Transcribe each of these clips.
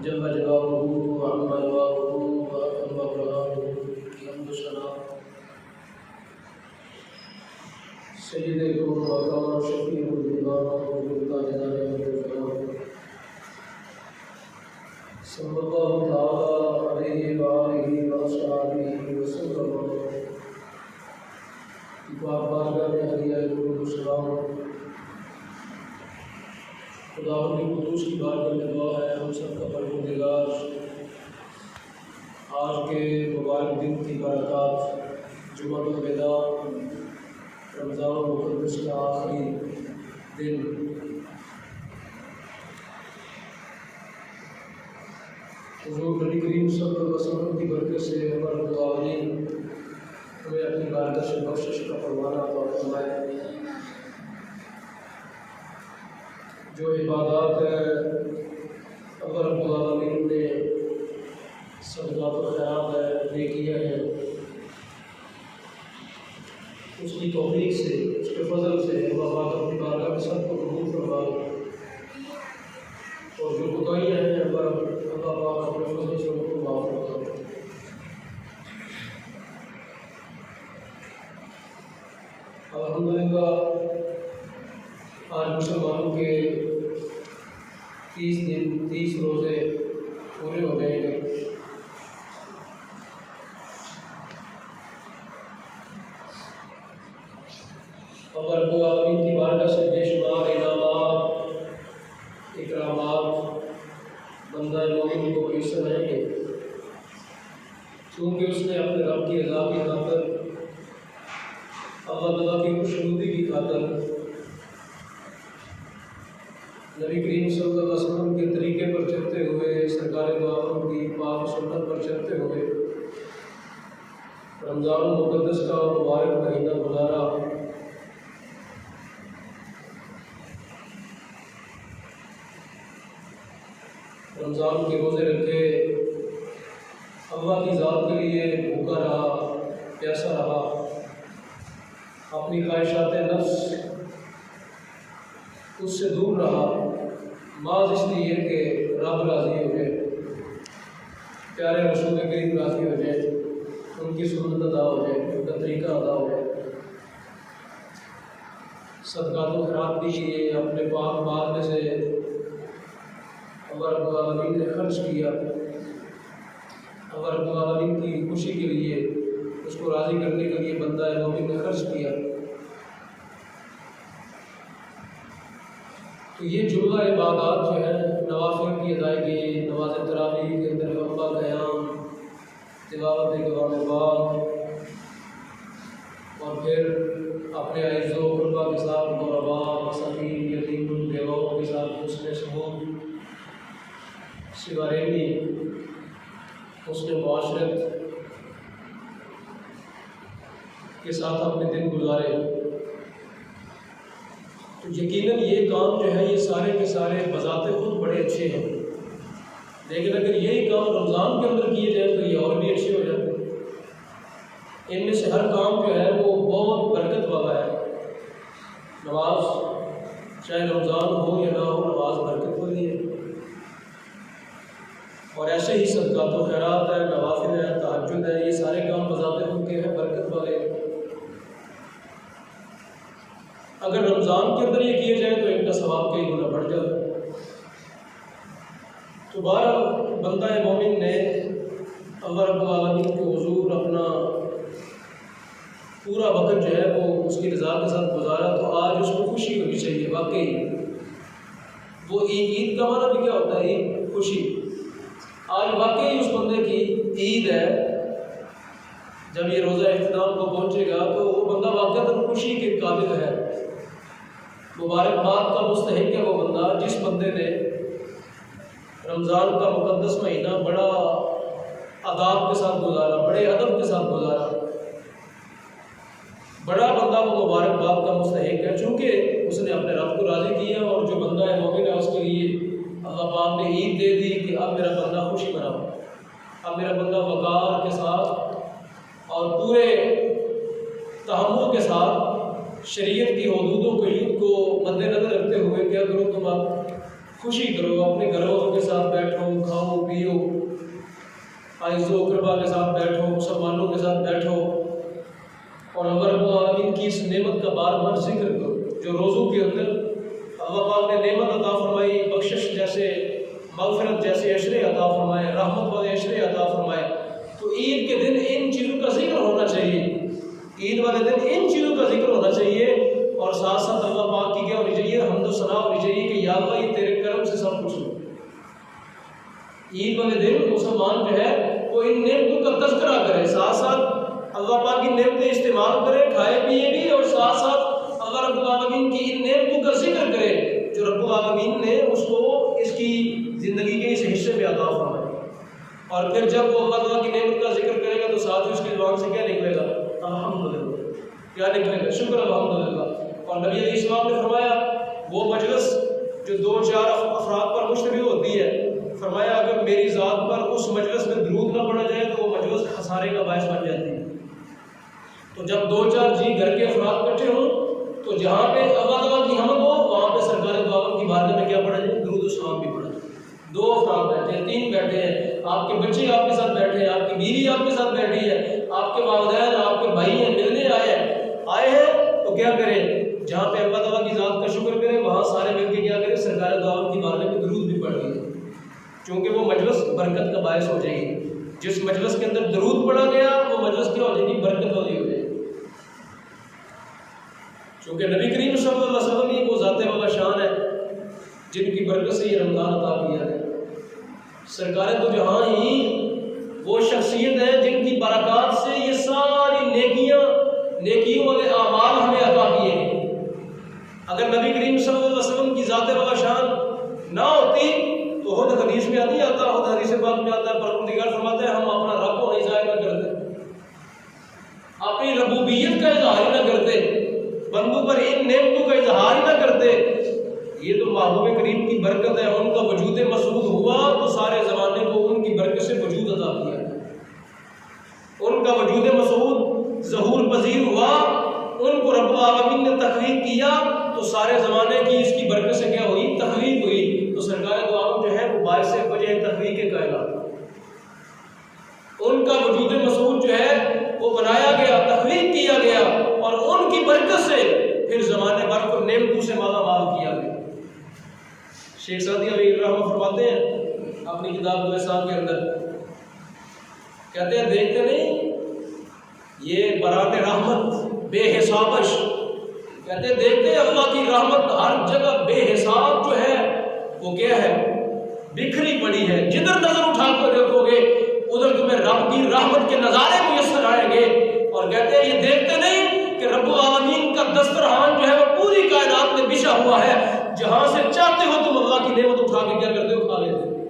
جل جلالہ وعظم جلالہ وأتم برهانه الحمد ثنا سید الکون وکان شفیع الجنان وجودہ جلالہ صلی اللہ تعالی علیہ وآلہ وصحبہ وسلم۔ بارگاہ میں علیہ السلام خداوند کی قدوس کی بارگاہ میں دعا ہے ہم سب کا پروردگار آج کے مبارک دن کی برکات، جمعہ الوداع، رمضان المقدس کا آخری دن، حضور نبی کریم صلی اللہ علیہ وسلم کی برکت سے ہمارے العالمین ہمیں اپنی بارگاہ سے بخشش کا فرمانا عطا فرمائے۔ جو عبادات اللہ رب العالمین نے صدقات و خیرات ہے نیکیاں ہیں، اس کی توفیق سے، اس کے فضل سے اللہ پاک اپنی بارگاہ میں سب کو قبول فرمائے، اور جو کوتاہیاں ہیں اللہ پاک اپنے فضل سے ان کو معاف فرمائے۔ الحمدللہ آج مسلمانوں کے 30 روزے پورے ہو گئے ہیں۔ اللہ رب العالمین کی بارگاہ سے بے شمار انعامات، اکرامات بندہ مومن کو میسر آئیں گے، چونکہ اس نے اپنے رب کی رضا کی خاطر، اللہ تعالیٰ کی خوشنودی کی خاطر، نبی کریم صلی اللہ علیہ وسلم کے طریقے پر چلتے ہوئے، سرکار دو عالم کی پاک سنت پر چلتے ہوئے رمضان المقدس کا مبارک مہینہ گزارا۔ رمضان کے روزے رکھے، اللہ کی ذات کے لیے بھوکا رہا، پیاسا رہا، اپنی خواہشات نفس اس سے دور رہا، بعض اس لیے کہ رب راضی ہو جائے، پیارے رسول کریم راضی ہو جائے، ان کی سنت ادا ہو جائے، ان کا طریقہ ادا ہو جائے۔ صدقات و خیرات بھی کیے، اپنے پاک مال میں سے اللہ رب العالمین نے خرچ کیا، اللہ رب العالمین کی خوشی کے لیے، اس کو راضی کرنے کے لیے بندہ مومن نے خرچ کیا۔ تو یہ جملہ عبادات جو ہے، نوافل کی ادائیگی، نماز تراویح کے اندر لمبا قیام، تلاوت کلام پاک، اور پھر اپنے عزیز و قربا کے ساتھ غرباء، مساکین، یتیم، بیواؤں کے ساتھ حسن سلوک، سوارینی، حسن معاشرت کے ساتھ اپنے دن گزارے۔ تو یقیناً یہ کام جو ہے، یہ سارے کے سارے بذات خود بڑے اچھے ہیں، لیکن اگر یہی کام رمضان کے اندر کیے جائیں تو یہ اور بھی اچھے ہو جاتے ہیں۔ ان میں سے ہر کام جو ہے وہ بہت برکت والا ہے۔ نماز چاہے رمضان ہو یا نہ ہو، نماز برکت والی ہے، اور ایسے ہی صدقات و خیرات ہے، نوافل ہے، تہجد ہے، یہ سارے کام بذات خود کے ہیں، برکت والے ہیں۔ اگر رمضان کے اندر یہ کیے جائیں تو ان کا ثواب کئی گنا بڑھ جاتا ہے۔ تو بہرحال بندہ مومن نے اللہ رب العالمین کے حضور اپنا پورا وقت جو ہے وہ اس کی رضا کے ساتھ گزارا، تو آج اس کو خوشی ہونی چاہیے۔ واقعی وہ عید کا معنی بھی کیا ہوتا ہے؟ عید، خوشی۔ آج واقعی اس بندے کی عید ہے۔ جب یہ روزہ اختتام کو پہنچے گا تو وہ بندہ واقعی خوشی کے قابل ہے، مبارکباد کا مستحق ہے وہ بندہ جس بندے نے رمضان کا مقدس مہینہ بڑا آداب کے ساتھ گزارا، بڑے ادب کے ساتھ گزارا۔ بڑا بندہ وہ مبارکباد کا مستحق ہے، چونکہ اس نے اپنے رب کو راضی کیا، اور جو بندہ مومن ہے اس کے لیے اللہ پاک نے عید دے دی کہ اب میرا بندہ خوشی مناؤ، اب میرا بندہ وقار کے ساتھ اور پورے تحمل کے ساتھ شریعت کی حدودوں کو مد نظر رکھتے ہوئے کیا کرو تم اب خوشی کرو، اپنے گھر والوں کے ساتھ بیٹھو، کھاؤ پیو، عزیز و اقربا کے ساتھ بیٹھو، مسلمانوں کے ساتھ بیٹھو، اور اللہ رب العالمین کی اس نعمت کا بار بار ذکر کرو جو روزوں کے اندر اللہ پاک نے نعمت عطا فرمائی، بخشش جیسے، مغفرت جیسے عشرے عطا فرمائے، رحمت والے عشرے عطا فرمائے۔ تو عید کے دن ان چیزوں کا ذکر ہونا چاہیے، عید والے دن ان چیزوں کا ذکر ہونا چاہیے، اور ساتھ ساتھ اللہ پاک کی کیا ہونی چاہیے؟ حمد و ثنا ہونی چاہیے کہ یا اللہ یہ تیرے کرم سے سب کچھ ہو۔ عید والے دن مسلمان جو ہے وہ ان نعمتوں کا تذکرہ کرے، ساتھ ساتھ اللہ پاک کی نعمتیں استعمال کرے، کھائے پیے بھی، اور ساتھ ساتھ اللہ رب العالمین کی ان نعمتوں کا ذکر کرے جو رب العالمین نے اس کو اس کی زندگی کے اس حصے میں عطا فرمائے۔ اور پھر جب وہ اللہ تعالیٰ کی نعمت کا ذکر کرے گا تو ساتھ ہی اس کی زبان سے کیا نکلے گا؟ الحمدللہ، کیا نکلے گا؟ شکر الحمدللہ۔ اور نبی علیہ السلام نے فرمایا وہ مجلس جو 2-4 افراد پر مشتمل ہوتی ہے، فرمایا اگر میری ذات پر اس مجلس میں درود نہ پڑھا جائے تو وہ مجلس خسارے کا باعث بن جاتی ہے۔ تو جب 2-4 گھر کے افراد اکٹھے ہوں تو جہاں پہ اللہ تعالیٰ کی حمد ہو وہاں پہ سرکار دو عالم کی بارگاہ میں کیا پڑھا جائے؟ درود و سلام بھی پڑھا جائے۔ 2 افراد بیٹھے ہیں، 3 بیٹھے ہیں، آپ کے بچے آپ کے ساتھ بیٹھے ہیں، آپ کی بیوی آپ کے ساتھ بیٹھی ہے، آپ کے والدین آپ کے بھائی ہیں، ملنے آئے ہیں، تو کیا کریں؟ جہاں پہ اللہ تعالیٰ کی ذات کا شکر کریں وہاں سارے مل کے کیا کریں؟ سرکار دو عالم کی بارگاہ میں درود بھی پڑھ لیں، چونکہ وہ مجلس برکت کا باعث ہو جائے گی۔ جس مجلس کے اندر درود پڑھا گیا وہ مجلس کیا ہو جائے گی؟ برکت والی ہو جائے گی، چونکہ نبی کریم صلی اللہ علیہ وسلم یہ وہ ذات والا شان ہے جن کی برکت سے یہ رمضان عطا کیا ہے۔ سرکار دو جہاں ہی وہ شخصیت ہے جن کی برکات سے یہ ساری نیکیوں والے اعمال ہمیں عطا کیے ہیں۔ اگر نبی کریم صلی اللہ علیہ وسلم کی ذات والا شان نہ ہوتی تو خود حدیث میں نہیں آتا، خود حدیث پاک میں آتا ہے، پروردگار فرماتا ہے ہم اپنا رب کو نہیں ظاہر نہ کرتے، اپنی ربوبیت کا اظہار ہی نہ کرتے، بندوں پر ان نعمتوں کا اظہار ہی نہ کرتے۔ یہ تو محبوب کریم کی برکت ہے، ان کا وجود مسعود ہوا تو سارے زمانے کو ان کی برکت سے وجود عطا کیا، ان کا وجود مسعود ظہور پذیر ہوا، ان کو رب العالمین نے تخلیق کیا تو سارے زمانے کی اس کی برکت سے کیا ہوئی؟ تخلیق ہوئی۔ تو سرکار دو عالم جو ہے وہ باعث وجہ تخلیق کائنات، ان کا وجود مسعود جو ہے وہ بنایا گیا، تخلیق کیا گیا، اور ان کی برکت سے پھر زمانے بھر کو نعمتوں سے مالا مال کیا گیا۔ شیخ سعدی علیہ الرحمہ فرماتے ہیں اپنی کتاب الاحسان کے اندر، کہتے ہیں دیکھتے نہیں یہ برات رحمت بے حسابش، کہتے ہیں دیکھتے ہیں اللہ کی رحمت ہر جگہ بے حساب جو ہے وہ کیا ہے؟ بکھری پڑی ہے، جدھر نظر اٹھا کر دیکھو گے ادھر تمہیں رب کی رحمت کے نظارے میسر آئیں گے۔ اور کہتے ہیں یہ دیکھتے نہیں کہ رب العالمین کا دسترخوان جو ہے وہ پوری کائنات میں بچھا ہوا ہے، جہاں سے چاہتے ہو تم اللہ کی نعمت اٹھا کے کیا کرتے ہو؟ کھا لیتے ہو۔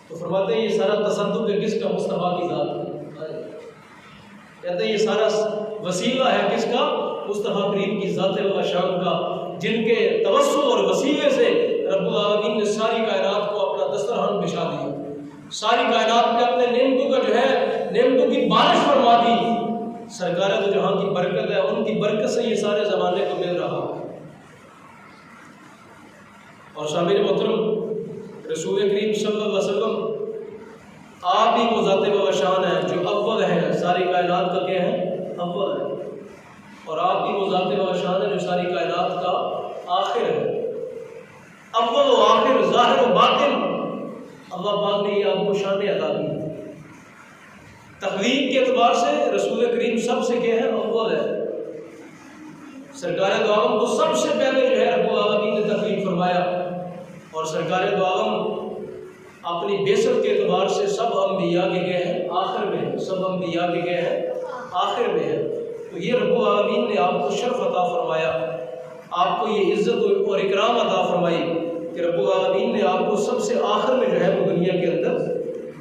تو فرماتے ہیں یہ سارا تصدق ہے کس کا؟ مصطفیٰ کی ذات کا۔ کہتے ہیں یہ سارا وسیلہ ہے کس کا؟ مصطفیٰ کریم کی ذات و شان کا، جن کے توسل اور وسیلے سے رب العالمین نے ساری کائنات کو اپنا دسترخوان بچھا دیا، ساری کائنات میں اپنے نعمتوں کا جو ہے نعمتوں کی بارش فرما دی۔ سرکار تو جہاں کی برکت ہے ان کی برکت سے یہ سارے زمانے کو مل رہا ہے۔ اور شامل محترم رسول کریم صلی اللہ علیہ وسلم آپ ہی وہ ذات و شان ہے جو اول ہے، ساری کائنات کا کیا ہے؟ اول ہے، اور آپ ہی وہ ذات و شان ہے جو ساری کائنات کا آخر ہے، اول و آخر، ظاہر و باطن۔ اللہ پاک نے یہ آپ کو شان عطا کی۔ تخلیق کے اعتبار سے رسول کریم سب سے کیا ہے؟ اول ہے۔ سرکار دو عالم کو سب سے پہلے جو ہے رب العالمین نے تخلیق فرمایا، اور سرکار دو عالم اپنی بعثت کے اعتبار سے سب انبیاء کے گئے ہیں آخر میں ہیں، سب انبیاء کے گئے ہیں آخر میں ہیں۔ تو یہ رب العالمین نے آپ کو شرف عطا فرمایا، آپ کو یہ عزت اور اکرام عطا فرمائی کہ رب العالمین نے آپ کو سب سے آخر میں جو ہے وہ دنیا کے اندر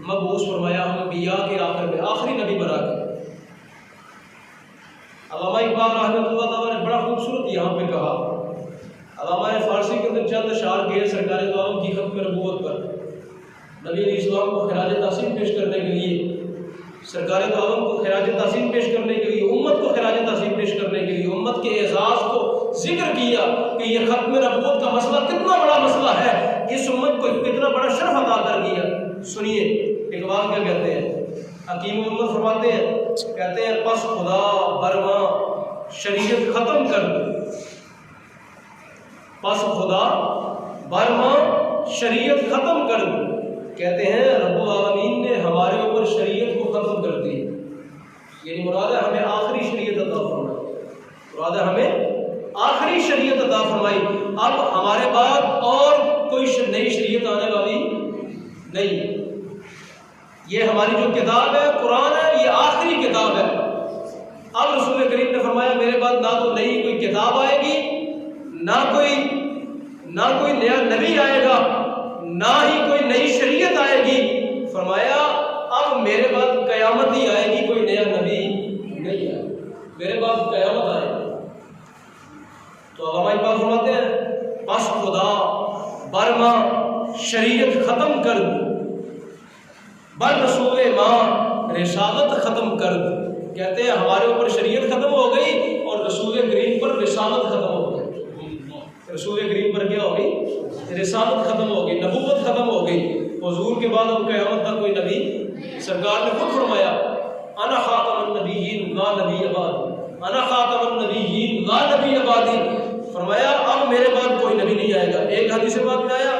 مبعوث فرمایا، انبیاء کے آخر میں، آخری نبی بنا کے۔ علامہ اقبال رحمۃ اللہ تعالیٰ نے بڑا خوبصورت یہاں پہ کہا، علامہ نے فارسی کے اندر چند اشعار کہے سرکار دو عالم کی ختم نبوت پر، نبی علیہ السلام کو خراج تحسین پیش کرنے کے لیے، سرکار دو عالم کو خراج تحسین پیش کرنے کے لیے، امت کو خراج تحسین پیش کرنے کے لیے، امت کے اعزاز کو ذکر کیا کہ یہ ختم نبوت کا مسئلہ کتنا بڑا مسئلہ ہے، اس امت کو کتنا بڑا شرف عطا کر دیا. سنیے اقبال کیا کہتے ہیں, حکیم محمد فرماتے ہیں, کہتے ہیں پس خدا برما شریعت ختم کر دو, پس خدا برما شریعت ختم کر دو. کہتے ہیں رب العالمین نے ہمارے اوپر شریعت کو ختم کر دی, یعنی مراد ہے ہمیں آخری شریعت عطا فرمائی, مراد ہے ہمیں آخری شریعت عطا فرمائی. اب ہمارے بعد اور کوئی نئی شریعت آنے والی نہیں. یہ ہماری جو کتاب ہے قرآن ہے, یہ آخری کتاب ہے. اب رسول کریم نے فرمایا میرے بعد نہ تو نئی کوئی کتاب آئے گی, نہ کوئی نیا نبی آئے گا, نہ ہی کوئی نئی شریعت آئے گی. فرمایا اب میرے بعد قیامت ہی آئے گی, کوئی نیا نبی نہیں آئے, میرے بعد قیامت آئے گی. تو علامہ اقبال فرماتے ہیں بس خدا برما شریعت ختم کر دو, بر رسول ماں رسالت ختم کر دو. کہتے ہیں ہمارے اوپر شریعت ختم ہو گئی اور رسول کریم پر رسالت ختم ہو گئی. رسول کریم پر کیا ہو گئی؟ رسالت ختم ہو گئی, نبوت ختم ہو گئی. حضور کے بعد اب قیامت تک کوئی نبی, سرکار نے خود فرمایا انا خاتم النبیین لا نبی بعدی, انا خاتم النبیین لا نبی بعدی. فرمایا اب میرے بعد کوئی نبی نہیں آئے گا. ایک حدیث پاک میں آیا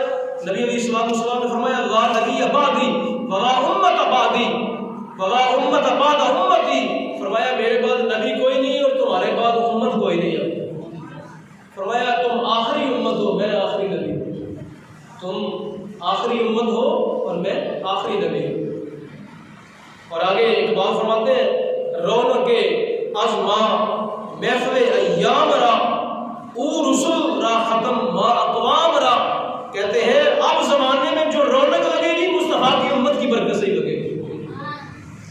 نبی علیہ السلام نے فرمایا لا نبی بعدی ولا امت بعدی ولا امت بعد امتی. فرمایا میرے بعد نبی کوئی نہیں اور تمہارے بعد امت کوئی نہیں ہے. فرمایا تم آخری امت ہو, میں آخری نبی ہوں. تم آخری امت ہو اور میں آخری نبی ہوں. اور آگے اقبال فرماتے ہیں رونق ازما محفل ایام را او رسول را ختم ما اقوام را. کہتے ہیں اب زمانے میں جو رونق لگے گی مصطفیٰ کی امت کی برکت سے ہی لگے گی.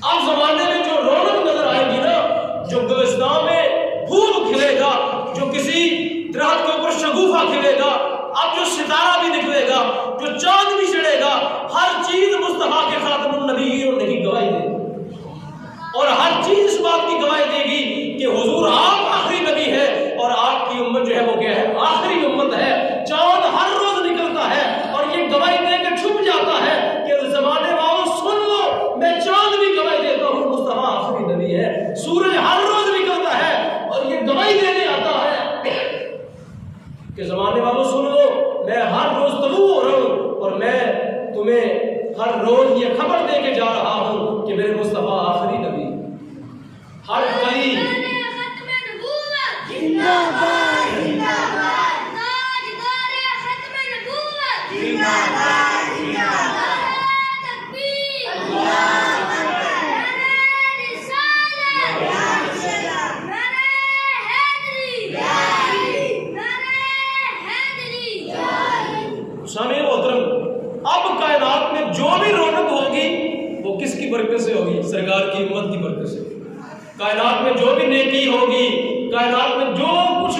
اب زمانے میں جو رونق نظر آئے گی نا, جو گلستان میں پھول کھلے گا, جو کسی درخت کے اوپر شگوفہ کھلے گا, اب جو ستارہ بھی نکلے گا, جو چاند بھی چڑھے گا, ہر چیز مصطفیٰ کے خاتم النبی ہونے کی گواہی دے گی. اور ہر چیز اس بات کی گواہی دے گی کہ حضور آپ آخری نبی ہے اور آپ کی امت جو ہے وہ کیا ہے, آخری امت ہے. چاند ہر روز نکلتا ہے اور یہ گواہی دے کے چھپ جاتا ہے کہ زمانے والوں سن لو, میں چاند بھی گواہی دیتا ہوں مصطفیٰ آخری نبی ہے. سورج ہر روز نکلتا ہے اور یہ گواہی دینے آتا ہے کہ زمانے والوں سن لو, میں ہر روز طلوع ہو رہا ہوں اور میں تمہیں ہر روز یہ خبر دے کے جا رہا ہوں کہ میرے مصطفیٰ آخری نبی. ہر کئی سامعین محترم, اب کائنات میں جو بھی رونق ہوگی وہ کس کی برکت سے ہوگی؟ سرکار کی امت کی برکت سے. کائنات میں جو بھی نیکی ہوگی, کائنات میں جو کچھ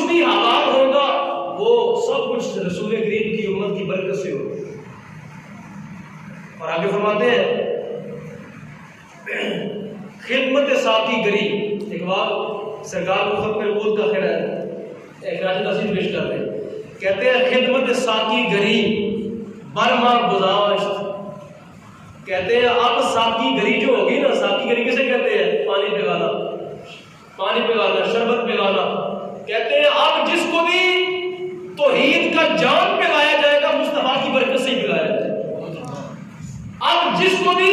بھی حالات ہوگا وہ سب کچھ رسول کریم کی امت کی برکت سے ہوگا. اور آگے فرماتے ہیں خدمت ساقی گری. اقبال سرکار کو خط محبوب کا خیر ہے, ایک راجہ نصیب پیش کرتے ہیں. کہتے ہیں خدمت ساقی گری برما گزاشت. کہتے ہیں اب ساقی گری جو ہوگی نا, ساقی گری کسے کہتے ہیں؟ پانی پلانا, پانی پلانا, شربت پلانا. کہتے ہیں اب جس کو بھی توحید کا جام پلایا جائے گا مصطفیٰ کی برکت سے ہی پلایا جائے گا. اب جس کو بھی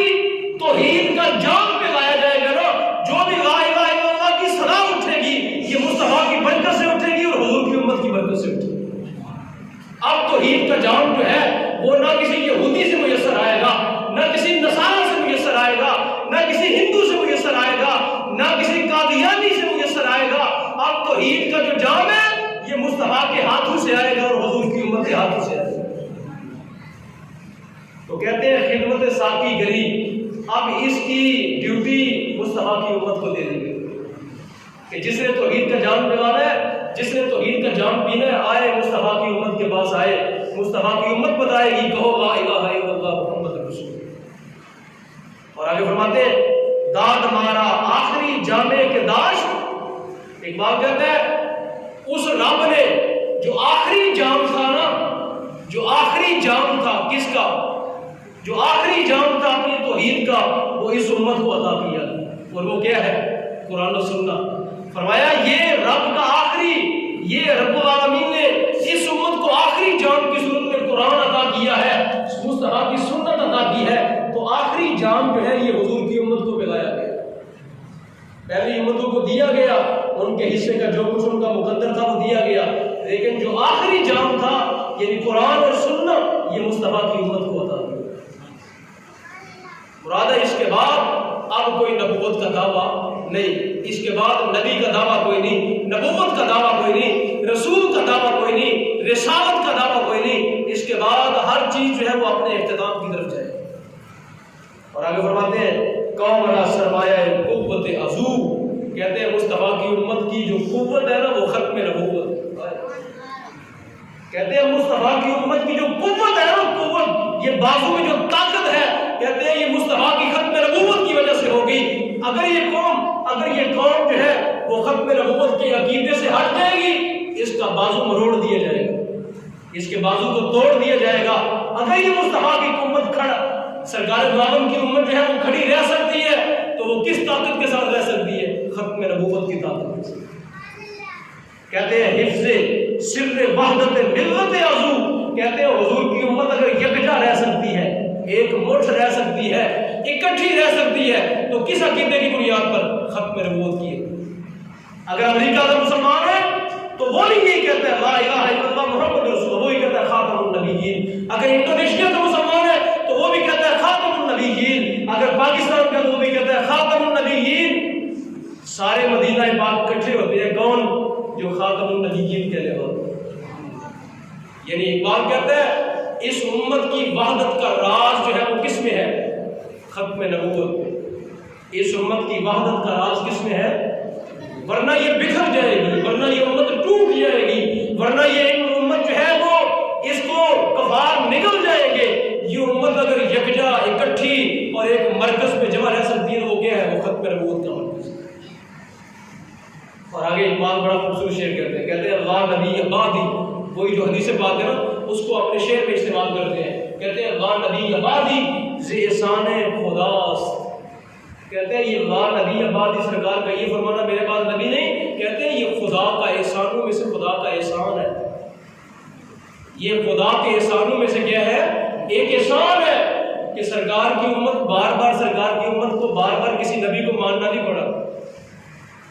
توحید کا جام پلایا جائے گا نا, جو بھی لا الہ الا اللہ کی صدا اٹھے گی یہ مصطفیٰ کی برکت سے اٹھے گی اور حضور کی امت کی برکت سے اٹھے گی. اب توحید کا جام جو ہے وہ نہ کسی یہودی سے میسر آئے گا, نہ کسی نصارہ سے میسر آئے گا, نہ کسی ہندو سے میسر آئے گا, نہ کسی قادیانی سے میسر آئے گا. اب توحید کا جو جام ہے یہ مصطفیٰ کے ہاتھوں سے آئے گا اور حضور کی امت کے ہاتھوں سے آئے گا. تو کہتے ہیں خدمت ساقی گری, اب اس کی ڈیوٹی مصطفیٰ کی امت کو دے دی گئی کہ جس نے توحید کا جام پلانا ہے, جس نے توحید کا جام پینا ہے, آئے مصطفیٰ کی امت کے پاس آئے. مصطفیٰ کی امت بتائے گی کہو لا الہ الا اللہ محمد رسول. اور آگے فرماتے ہیں داد مارا آخری جامع کے داش. اقبال کہتا ہے اس رب نے جو آخری جام تھا نا جو آخری جام تھا کس کا؟ جو آخری جام تھا اپنی توحید کا، وہ اس امت کو عطا کیا، اور وہ کیا ہے؟ قرآن و سنت۔ فرمایا یہ رب کا آخری، یہ رب العالمین نے اس امت کو آخری جام کی صورت میں قرآن عطا کیا ہے، مصطفیٰ کی سنت عطا کی ہے۔ تو آخری جام جو ہے یہ حضور کی امت کو پلایا گیا، پہلی امتوں کو دیا گیا، ان کے حصے کا جو کچھ ان کا مقدر تھا وہ دیا گیا، لیکن جو آخری جام تھا یعنی قرآن اور سنت، یہ مصطفیٰ کی امت کو عطا کیا۔ مراد ہے اس کے بعد اب کوئی نبوت کا دعویٰ نہیں، اس کے بعد نبی کا دعویٰ کوئی نہیں، نبوت کا دعویٰ کوئی نہیں، رسول کا دعویٰ کوئی نہیں، رسالت کا دعویٰ کوئی نہیں۔ اس کے بعد ہر چیز جو ہے وہ اپنے اختتام کی طرف جائے۔ اور آگے فرماتے ہیں قوم را سرمایہ قوت عزو، کہتے ہیں مصطفیٰ کی امت کی جو قوت ہے نا وہ ختم نبوت ہے۔ کہتے ہیں مصطفیٰ کی امت کی جو قوت ہے نا، قوت یہ بازو میں جو طاقت ہے، کہتے ہیں یہ مصطفیٰ کی ختم نبوت کی وجہ سے ہوگی۔ اگر یہ قوم جو ہے وہ ختم نبوت کے عقیدے سے ہٹ جائے گی، اس کا بازو مروڑ دیا جائے گا، اس کے بازو کو توڑ دیا جائے گا۔ اگر یہ مصطفیٰ کی امت کھڑا، سرکار دو عالم کی امت جو ہے وہ کھڑی رہ سکتی ہے، تو وہ کس طاقت کے ساتھ رہ سکتی ہے؟ ختم نبوت کی طاقت۔ کہتے ہیں حفظ سر وحدت ملت عزو، کہتے ہیں حضور کی امت اگر یکجا رہ سکتی ہے، ایک مٹھ رہ سکتی ہے، اکٹھی رہ سکتی ہے، تو کس عقیدے کی بنیاد پر؟ ختم نبوت کی ہے۔ اگر امریکہ کا مسلمان ہے تو وہ بھی یہی کہتا ہے لا الہ الا اللہ محمد رسول اللہ، وہی کہتا ہے خاتم النبیین۔ اگر انڈونیشیا کا مسلمان ہے تو وہ بھی کہتا ہے خاتم النبیین۔ اگر پاکستان کا تو وہ بھی کہتا ہے خاتم النبیین۔ سارے مدینہ پاک اکٹھے ہوتے ہیں، کون؟ جو خاتم النبیین کہنے والے۔ یعنی اقبال کہتا ہے اس امت کی وحدت کا راز جو ہے وہ کس میں ہے؟ ختم نبوت میں۔ اس امت کی وحدت کا راز کس میں ہے؟ ورنہ یہ بکھر جائے گی، ورنہ یہ امت ٹوٹ جائے گی، ورنہ یہ امت جو ہے وہ اس کو کفار نگل جائے گے۔ یہ امت اگر یکجا، اکٹھی اور ایک مرکز پہ جمع رہ سکتی ہے تو وہ کیا ہے؟ وہ ختم نبوت کا مرکز۔ اور آگے اقبال بڑا خوبصورت شعر کہتے ہیں اللہ نبی عبادی، وہی جو حدیث پاک ہے نا اس کو اپنے شعر میں استعمال کرتے ہیں۔ کہتے ہیں اللہ نبی عبادی ذی احسان خداست، کہتے ہیں یہ اللہ نبی عبادی سرکار کا یہ فرمانا میرے پاس نبی نہیں، کہتے ہیں یہ خدا کا احسانوں میں سے خدا کا احسان ہے۔ یہ خدا کے احسانوں میں سے کیا ہے؟ ایک احسان ہے کہ سرکار کی امت سرکار کی امت کو بار بار کسی نبی کو ماننا نہیں پڑا۔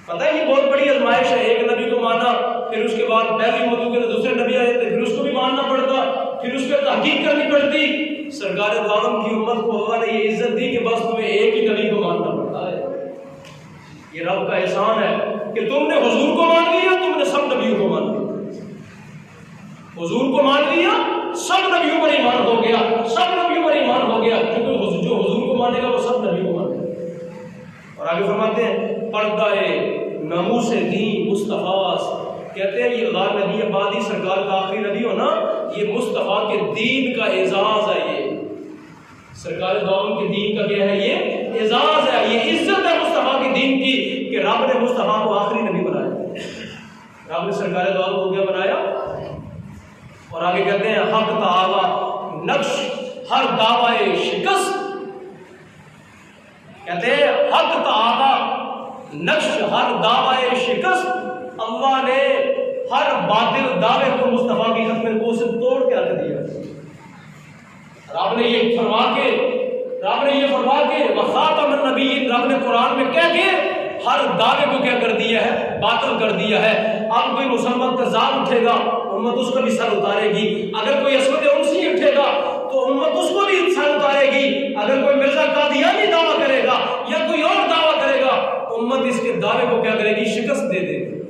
پتہ ہے یہ بہت بڑی آزمائش ہے، ایک نبی کو مانا، پھر اس کے بعد پہلی امتوں کے دوسرے نبی آئے تھے، پھر اس کو بھی ماننا پڑتا، پھر اس پہ تحقیق کرنی پڑتی۔ سرکار دو عالم کی امت کو اللہ نے یہ عزت دی کہ بس تمہیں ایک ہی نبی کو ماننا پڑتا ہے۔ یہ رب کا احسان ہے کہ تم نے حضور کو مان لیا، تم نے سب نبیوں کو مان لیا۔ حضور کو مان لیا، سب نبیوں پر ایمان ہو گیا، سب نبیوں پر ایمان ہو گیا، کیونکہ جو حضور کو مانے گا وہ سب نبیوں کو مانے گا۔ اور آگے فرماتے ہیں پردہ ناموس دین مصطفیٰ، کہتے ہیں یہ اللہ نبی عبادی سرکار کا آخری نبی ہونا یہ مصطفیٰ کے دین کا اعزاز ہے۔ یہ سرکار دو عالم کے دین کا کیا ہے؟ یہ اعزاز ہے، یہ عزت ہے مصطفیٰ کے دین کی کہ رب نے مصطفیٰ کو آخری نبی بنایا، رب نے سرکار دو عالم کو کیا بنایا۔ اور آگے کہتے ہیں حق تعالی نقش ہر دعوی شکست، کہتے ہیں حق تعالی نقش ہر دعوی شکست، اللہ نے ہر باطل دعوے کو مصطفیٰ کی ختم نبوت سے توڑ کے رکھ دیا۔ رب نے یہ فرما کے وخاتم النبیین، رب نے قرآن میں کہہ کے ہر دعوے کو کیا کر دیا ہے؟ باطل کر دیا ہے۔ اب کوئی مسلمان کذاب اٹھے گا، امت اس کا بھی سر اتارے گی۔ اگر کوئی اسود انسی اٹھے گا تو امت اس کو بھی سر اتارے گی۔ اگر کوئی مرزا قادیانی دعویٰ کرے گا یا کوئی اور دعویٰ کرے گا، امت اس کے دعوے کو کیا کرے گی؟ شکست دے دے گی،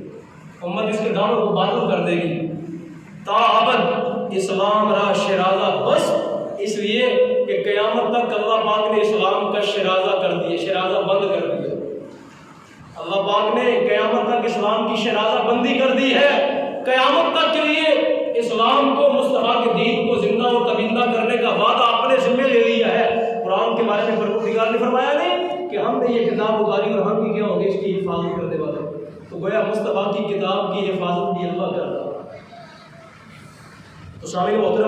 امت اس کے دعوے کو باطل کر دے گی۔ تا ابد اسلام را شرازہ بس، اس لیے کہ قیامت تک اللہ پاک نے اسلام کا شرازہ کر دیا، شرازہ بند کر دیا۔ اللہ پاک نے قیامت تک اسلام کی شرازہ بندی کر دی ہے۔ قیامت تک کے لیے اسلام کو، مصطفیٰ کے دین کو زندہ اور تبندہ کرنے کا وعدہ اپنے ذمہ لے لیا ہے۔ قرآن کے بارے میں پروردگار نے فرمایا نہیں کہ ہم نے یہ کتاب اتاری اور ہم بھی کیا ہوں گے اس کی حفاظت کرنے والے۔ تو گویا مصطفیٰ کی کتاب کی حفاظت بھی اللہ کر رہا۔ تو سامعین محترم